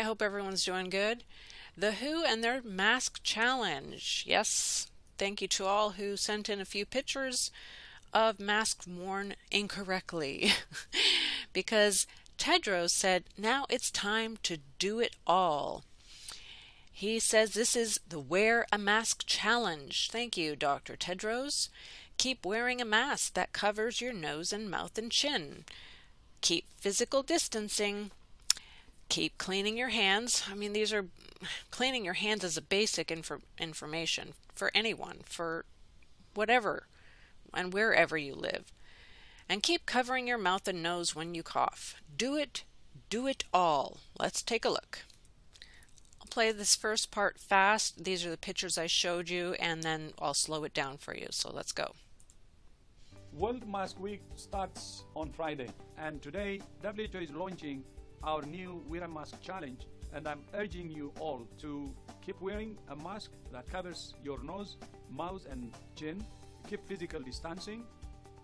hope everyone's doing good. The WHO and their mask challenge. Yes, thank you to all who sent in a few pictures of masks worn incorrectly. Because Tedros said, now it's time to do it all. He says this is the Wear a Mask Challenge. Thank you, Dr. Tedros. Keep wearing a mask that covers your nose and mouth and chin. Keep physical distancing. Keep cleaning your hands. I mean, these are cleaning your hands is a basic information for anyone, for whatever and wherever you live. And keep covering your mouth and nose when you cough. Do it all. Let's take a look. I'll play this first part fast. These are the pictures I showed you, and then I'll slow it down for you. So let's go. World Mask Week starts on Friday, and today WHO is launching our new Wear a Mask Challenge, and I'm urging you all to keep wearing a mask that covers your nose, mouth and chin, keep physical distancing,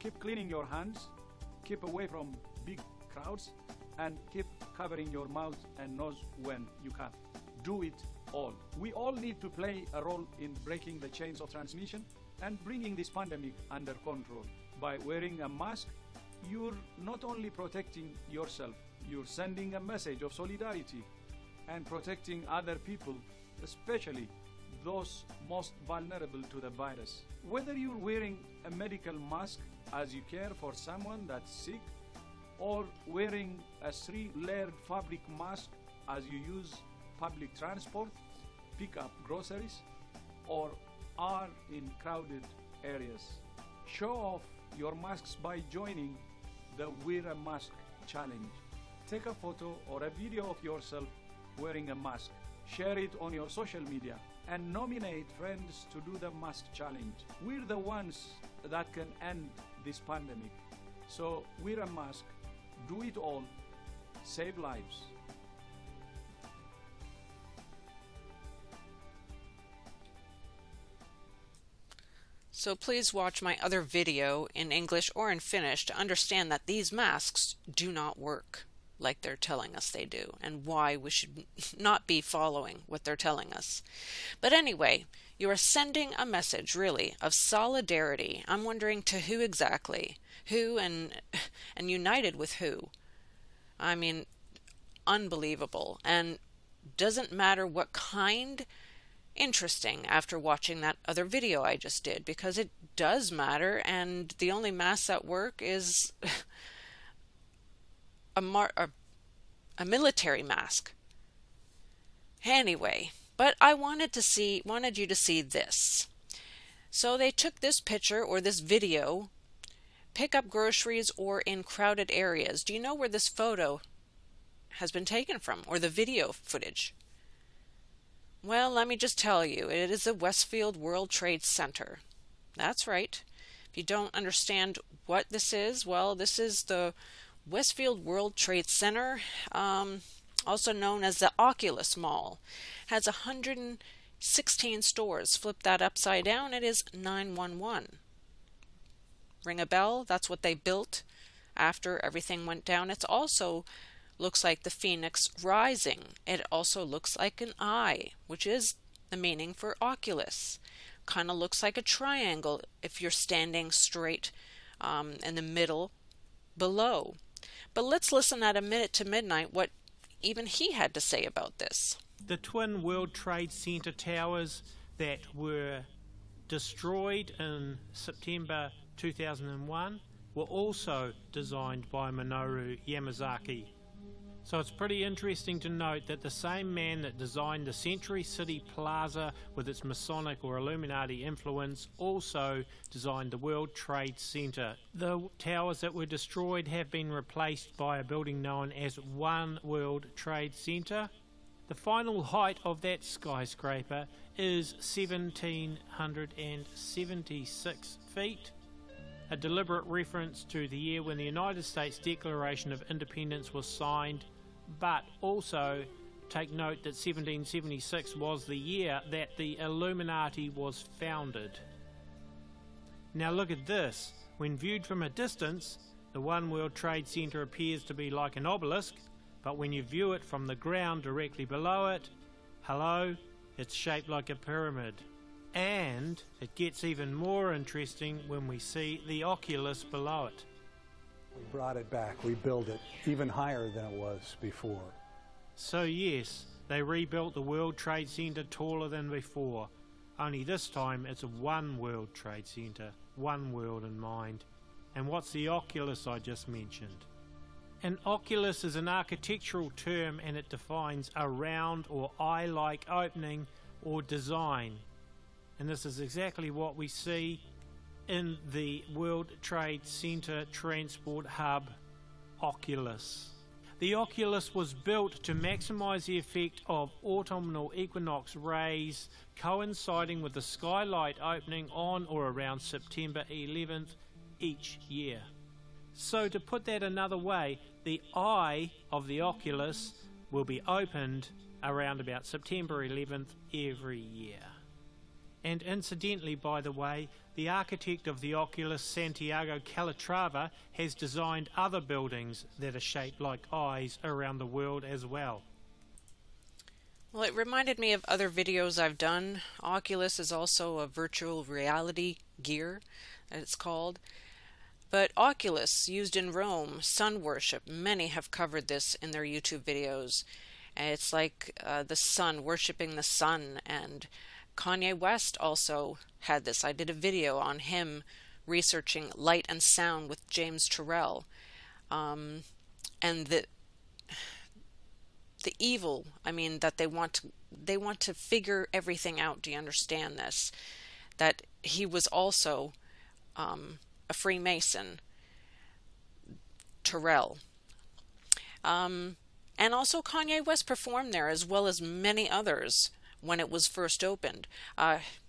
keep cleaning your hands, keep away from big crowds, and keep covering your mouth and nose when you cough. Do it all. We all need to play a role in breaking the chains of transmission and bringing this pandemic under control. By wearing a mask, you're not only protecting yourself, you're sending a message of solidarity and protecting other people, especially those most vulnerable to the virus. Whether you're wearing a medical mask as you care for someone that's sick, or wearing a 3-layered fabric mask as you use public transport, pick up groceries, or are in crowded areas. Show off your masks by joining the Wear a Mask Challenge. Take a photo or a video of yourself wearing a mask. Share it on your social media and nominate friends to do the mask challenge. We're the ones that can end this pandemic. So wear a mask, do it all, save lives. So please watch my other video in English or in Finnish to understand that these masks do not work like they're telling us they do, and why we should not be following what they're telling us. But anyway, you are sending a message, really, of solidarity. I'm wondering to who exactly? Who and united with who? I mean, unbelievable. And doesn't matter what kind. Interesting after watching that other video I just did, because it does matter, and the only mask that work is a military mask. Anyway, but I wanted you to see this. So they took this picture or this video, pick up groceries or in crowded areas. Do you know where this photo has been taken from, or the video footage? Well, let me just tell you, it is the Westfield World Trade Center. That's right. If you don't understand what this is, well, this is the Westfield World Trade Center, also known as the Oculus Mall. Has 116 stores. Flip that upside down, it is 911. Ring a bell? That's what they built after everything went down. It's also looks like the phoenix rising. It also looks like an eye, which is the meaning for Oculus. Kind of looks like a triangle if you're standing straight in the middle below. But let's listen at a minute to midnight what even he had to say about this. The twin World Trade Center towers that were destroyed in September 2001 were also designed by Minoru Yamasaki. So it's pretty interesting to note that the same man that designed the Century City Plaza with its Masonic or Illuminati influence also designed the World Trade Center. The towers that were destroyed have been replaced by a building known as One World Trade Center. The final height of that skyscraper is 1,776 feet. A deliberate reference to the year when the United States Declaration of Independence was signed, but also take note that 1776 was the year that the Illuminati was founded. Now look at this. When viewed from a distance, the One World Trade Center appears to be like an obelisk, but when you view it from the ground directly below it, hello, it's shaped like a pyramid. And it gets even more interesting when we see the oculus below it. We brought it back, we built it even higher than it was before. So yes, they rebuilt the World Trade Center taller than before, only this time it's one World Trade Center, one world in mind. And what's the oculus I just mentioned? An oculus is an architectural term, and it defines a round or eye-like opening or design. And this is exactly what we see in the World Trade Center Transport Hub oculus. The oculus was built to maximize the effect of autumnal equinox rays coinciding with the skylight opening on or around September 11th each year. So to put that another way, the eye of the oculus will be opened around about September 11th every year. And incidentally, by the way, the architect of the oculus, Santiago Calatrava, has designed other buildings that are shaped like eyes around the world as well. Well, it reminded me of other videos I've done. Oculus is also a virtual reality gear, that it's called. But Oculus, used in Rome, sun worship, many have covered this in their YouTube videos. And it's like the sun, worshipping the sun, and Kanye West also had this. I did a video on him researching light and sound with James Turrell. And the evil, I mean, that they want to figure everything out. Do you understand this? That he was also a Freemason, Turrell. And also Kanye West performed there, as well as many others, when it was first opened.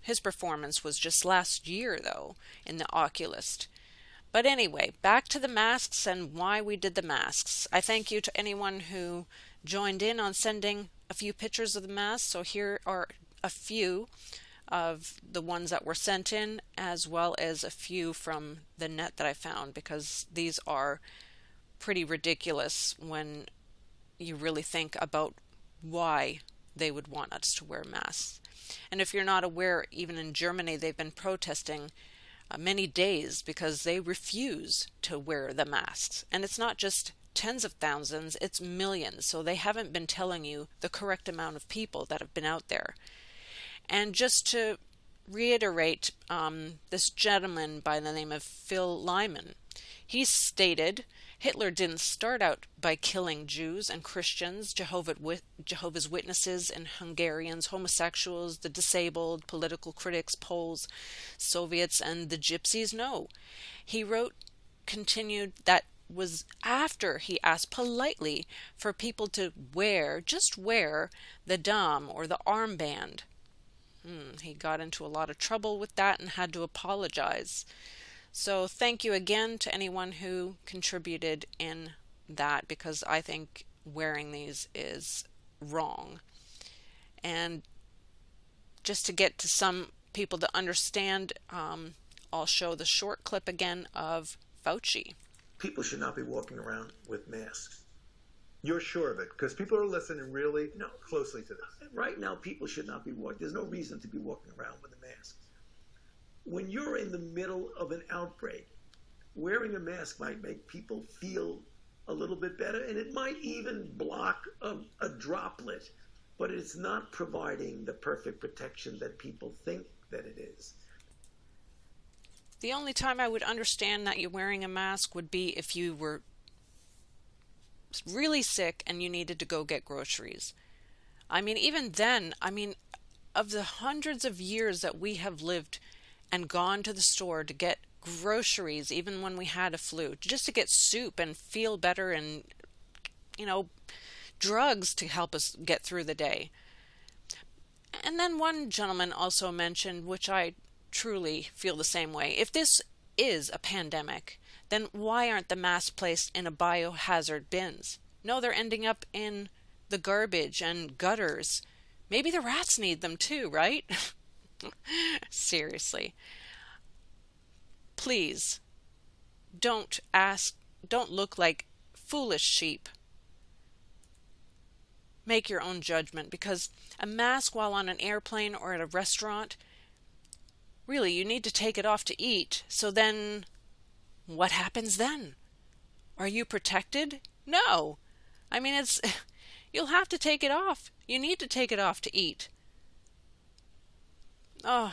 His performance was just last year, though, in the Oculus. But anyway, back to the masks and why we did the masks. I thank you to anyone who joined in on sending a few pictures of the masks. So here are a few of the ones that were sent in, as well as a few from the net that I found, because these are pretty ridiculous when you really think about why they would want us to wear masks. And if you're not aware, even in Germany, they've been protesting many days because they refuse to wear the masks. And it's not just tens of thousands, it's millions. So they haven't been telling you the correct amount of people that have been out there. And just to reiterate, this gentleman by the name of Phil Lyman, he stated, Hitler didn't start out by killing Jews and Christians, Jehovah's Witnesses and Hungarians, homosexuals, the disabled, political critics, Poles, Soviets, and the Gypsies. No. He continued, that was after he asked politely for people to just wear the dam or the armband. He got into a lot of trouble with that and had to apologize. So thank you again to anyone who contributed in that, because I think wearing these is wrong. And just to get to some people to understand, I'll show the short clip again of Fauci. People should not be walking around with masks. You're sure of it? Because people are listening really closely to this. Right now, people should not be walking. There's no reason to be walking around with a mask. When you're in the middle of an outbreak, wearing a mask might make people feel a little bit better, and it might even block a droplet, but it's not providing the perfect protection that people think that it is. The only time I would understand that you're wearing a mask would be if you were really sick and you needed to go get groceries. I mean, even then, of the hundreds of years that we have lived and gone to the store to get groceries, even when we had a flu, just to get soup and feel better and, drugs to help us get through the day. And then one gentleman also mentioned, which I truly feel the same way, if this is a pandemic, then why aren't the masks placed in a biohazard bins? No, they're ending up in the garbage and gutters. Maybe the rats need them too, right? Seriously. Please, don't look like foolish sheep make your own judgment, because a mask while on an airplane or at a restaurant, really, you need to take it off to eat. So then what happens then? Are you protected? No. I mean, you'll have to take it off. You need to take it off to eat. Oh,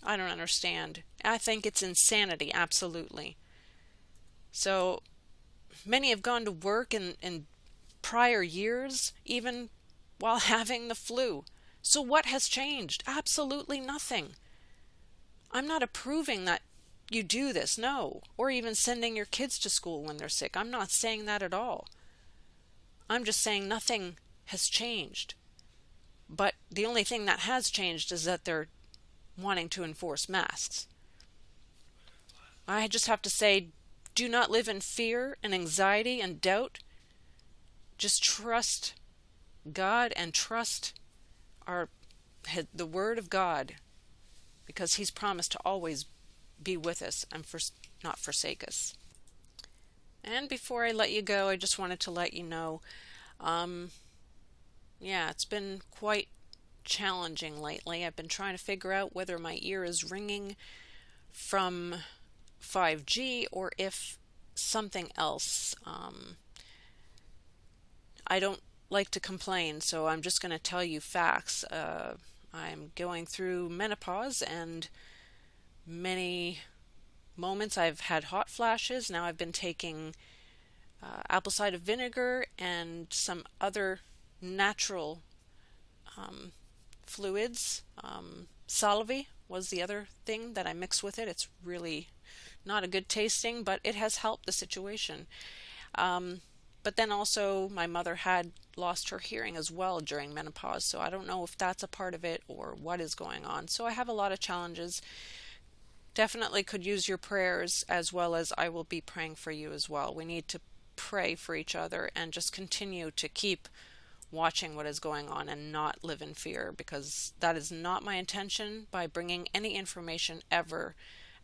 I don't understand. I think it's insanity, absolutely. So many have gone to work in prior years, even while having the flu. So what has changed? Absolutely nothing. I'm not approving that you do this, no. Or even sending your kids to school when they're sick. I'm not saying that at all. I'm just saying nothing has changed. But the only thing that has changed is that they're wanting to enforce masks. I just have to say, do not live in fear and anxiety and doubt. Just trust God and trust the Word of God, because He's promised to always be with us and not forsake us. And before I let you go, I just wanted to let you know, it's been quite challenging lately. I've been trying to figure out whether my ear is ringing from 5G or if something else. I don't like to complain, so I'm just going to tell you facts. I'm going through menopause, and many moments I've had hot flashes. Now I've been taking apple cider vinegar and some other natural fluids. Salvie was the other thing that I mix with it. It's really not a good tasting, but it has helped the situation. But then also my mother had lost her hearing as well during menopause, so I don't know if that's a part of it or what is going on. So I have a lot of challenges. Definitely could use your prayers, as well as I will be praying for you as well. We need to pray for each other and just continue to keep watching what is going on and not live in fear, because that is not my intention by bringing any information ever,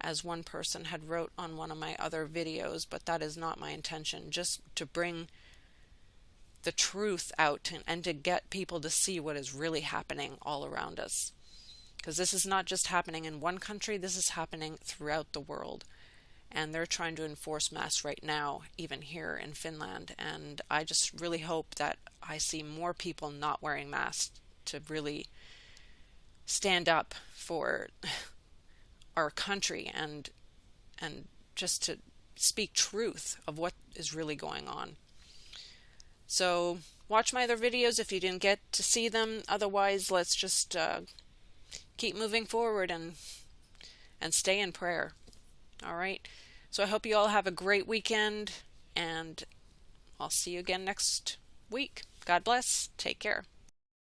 as one person had wrote on one of my other videos, but that is not my intention, just to bring the truth out and to get people to see what is really happening all around us. Because this is not just happening in one country, this is happening throughout the world. And they're trying to enforce masks right now, even here in Finland. And I just really hope that I see more people not wearing masks to really stand up for our country and just to speak truth of what is really going on. So watch my other videos if you didn't get to see them. Otherwise, let's just keep moving forward and stay in prayer. All right. So I hope you all have a great weekend, and I'll see you again next week. God bless. Take care.